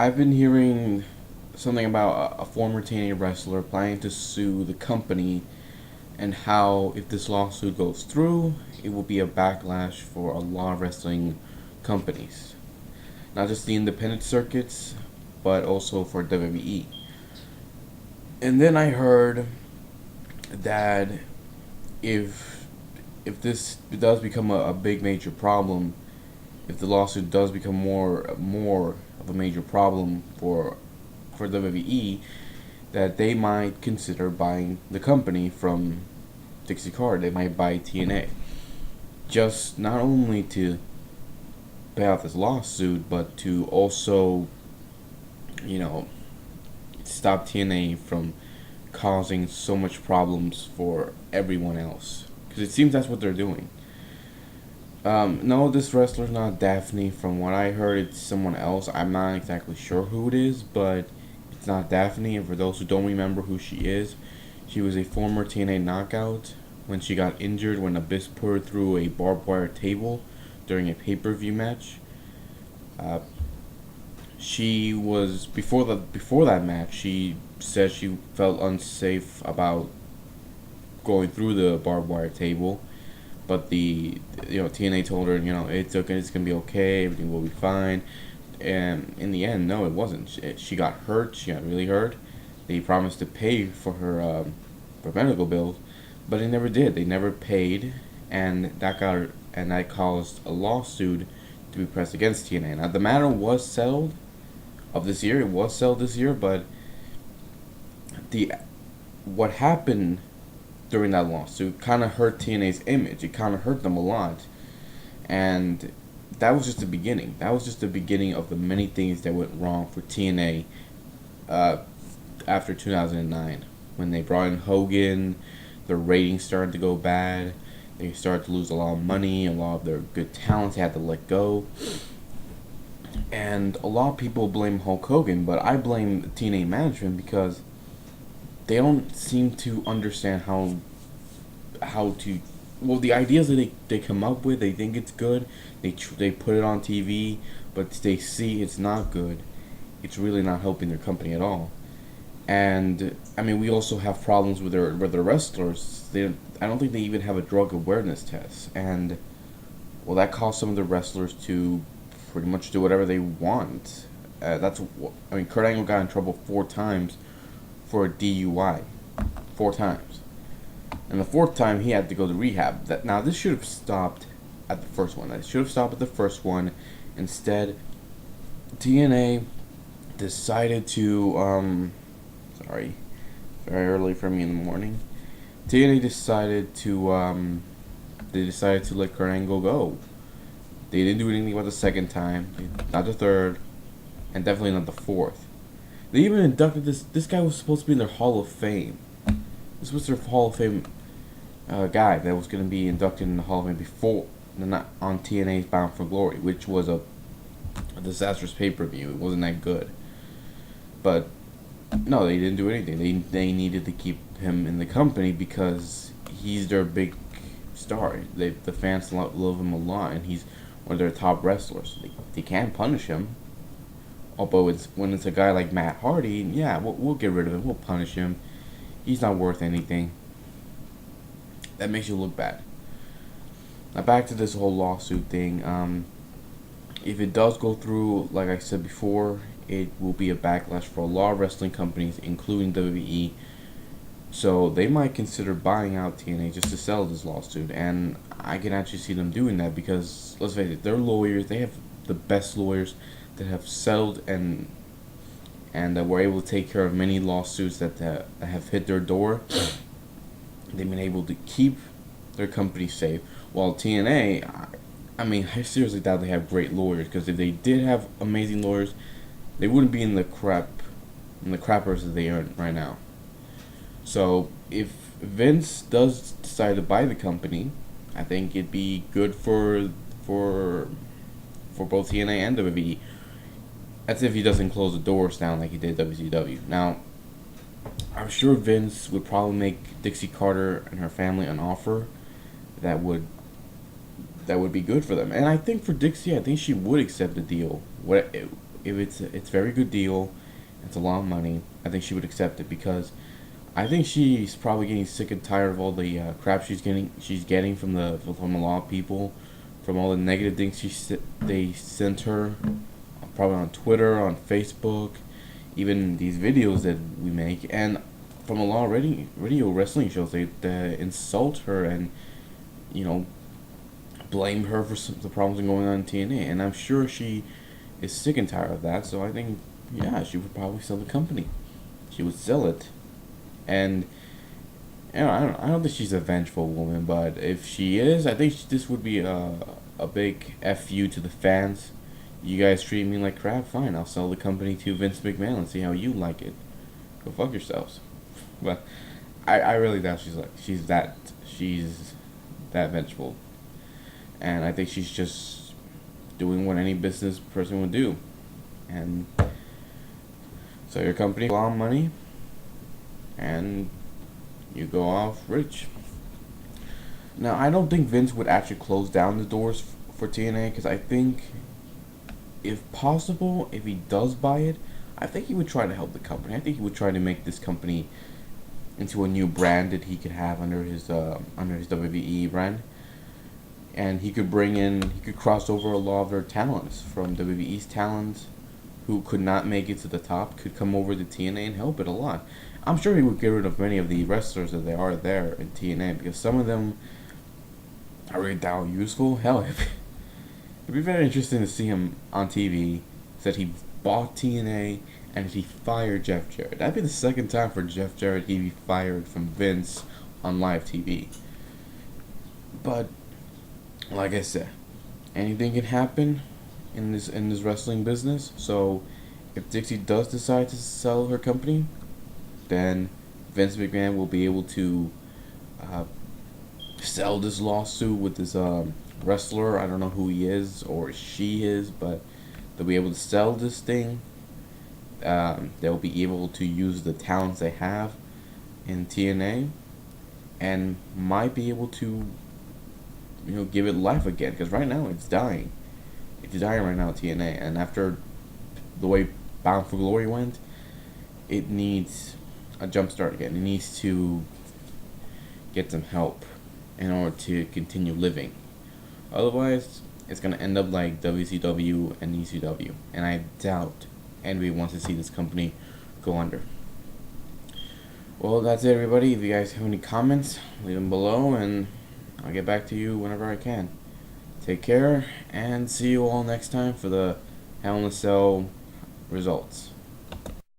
I've been hearing something about a former TNA wrestler planning to sue the company, and how if this lawsuit goes through, it will be a backlash for a lot of wrestling companies, not just the independent circuits, but also for WWE. And then I heard that if if this does become a big major problem, if the lawsuit does become more of a major problem for WWE, that they might consider buying the company from Dixie Carter. They might buy TNA, just not only to pay off this lawsuit, but to also, you know, stop TNA from causing so much problems for everyone else. Because it seems that's what they're doing. No, this wrestler's not Daphne. From what I heard, it's someone else. I'm not exactly sure who it is, but it's not Daphne. And for those who don't remember who she is, she was a former TNA knockout when she got injured when Abyss put her through a barbed wire table during a pay-per-view match. Uh, she was before that match. She said she felt unsafe about going through the barbed wire table, but the TNA told her, it's okay, it's gonna be okay, everything will be fine. And in the end, no, it wasn't. She got hurt. She got really hurt. They promised to pay for her for medical bills, but they never did. They never paid, and that caused a lawsuit to be pressed against TNA. Now the matter was settled of this year. It was settled this year, but the what happened during that lawsuit kind of hurt TNA's image. It kind of hurt them a lot, and that was just the beginning. That was just the beginning of the many things that went wrong for TNA after 2009, when they brought in Hogan. Their ratings started to go bad. They started to lose a lot of money. A lot of their good talents they had to let go. And a lot of people blame Hulk Hogan, but I blame TNA management because they don't seem to understand how to, well, the ideas that they come up with. They think it's good. They put it on TV, but they see it's not good. It's really not helping their company at all. And I mean, we also have problems with their wrestlers. I don't think they even have a drug awareness test, and well, that caused some of the wrestlers to pretty much do whatever they want. I mean, Kurt Angle got in trouble 4 times for a DUI, 4 times, and the 4th time he had to go to rehab. Now this should have stopped at the first one. It should have stopped at the first one. Instead, TNA decided to sorry, very early for me in the morning. TNA decided to let Kurt Angle go. They didn't do anything about the second time, not the third, and definitely not the fourth. They even inducted this guy was supposed to be in their Hall of Fame. This was their Hall of Fame guy that was going to be inducted in the Hall of Fame before, not on TNA's Bound for Glory, which was a disastrous pay-per-view. It wasn't that good. But no, they didn't do anything. They needed to keep him in the company because he's their big star. The fans love him a lot, and he's one of their top wrestlers. They can't punish him. Although when it's a guy like Matt Hardy, yeah, we'll get rid of him. We'll punish him. He's not worth anything. That makes you look bad. Now back to this whole lawsuit thing. If it does go through, like I said before, it will be a backlash for a lot of wrestling companies, including WWE. So they might consider buying out TNA just to sell this lawsuit, and I can actually see them doing that because, let's face it, they're lawyers. They have the best lawyers that have settled and that were able to take care of many lawsuits that have hit their door. They've been able to keep their company safe. While TNA, I mean, I seriously doubt they have great lawyers, because if they did have amazing lawyers, they wouldn't be in the crappers that they are right now. So if Vince does decide to buy the company, I think it'd be good for both TNA and WWE. That's if he doesn't close the doors down like he did WCW. Now, I'm sure Vince would probably make Dixie Carter and her family an offer that would be good for them. And I think for Dixie, I think she would accept the deal. if it's a very good deal, it's a lot of money, I think she would accept it because I think she's probably getting sick and tired of all the crap she's getting from a lot of people, from all the negative things they sent her, probably on Twitter, on Facebook, even these videos that we make, and from a lot of radio wrestling shows they insult her and you know blame her for the problems going on in TNA, and I'm sure she is sick and tired of that. So I think yeah, she would probably sell the company. She would sell it, and I don't think she's a vengeful woman, but if she is, I think this would be a big fu to the fans. You guys treat me like crap, fine. I'll sell the company to Vince McMahon and see how you like it. Go fuck yourselves. But I really doubt she's that vengeful, and I think she's just doing what any business person would do, and sell your company for a lot of money, and you go off rich. Now, I don't think Vince would actually close down the doors for TNA because I think, if possible, if he does buy it, I think he would try to help the company. I think he would try to make this company into a new brand that he could have under his WWE brand, and he could cross over a lot of their talents from WWE's talents who could not make it to the top could come over to TNA and help it a lot. I'm sure he would get rid of many of the wrestlers that they are there in TNA because some of them are really down useful. Hell, it'd be very interesting to see him on TV. Said he bought TNA and he fired Jeff Jarrett. That'd be the second time for Jeff Jarrett he'd be fired from Vince on live TV. But like I said, anything can happen in this wrestling business. So if Dixie does decide to sell her company, then Vince McMahon will be able to sell this lawsuit with this wrestler. I don't know who he is or she is, but they'll be able to sell this thing. They'll be able to use the talents they have in TNA, and might be able to, give it life again. Because right now it's dying. It's dying right now, TNA. And after the way Bound for Glory went, it needs a jump start again. It needs to get some help in order to continue living. Otherwise, it's going to end up like WCW and ECW. And I doubt anybody wants to see this company go under. Well, that's it, everybody. If you guys have any comments, leave them below, and I'll get back to you whenever I can. Take care, and see you all next time for the Hell in a Cell results.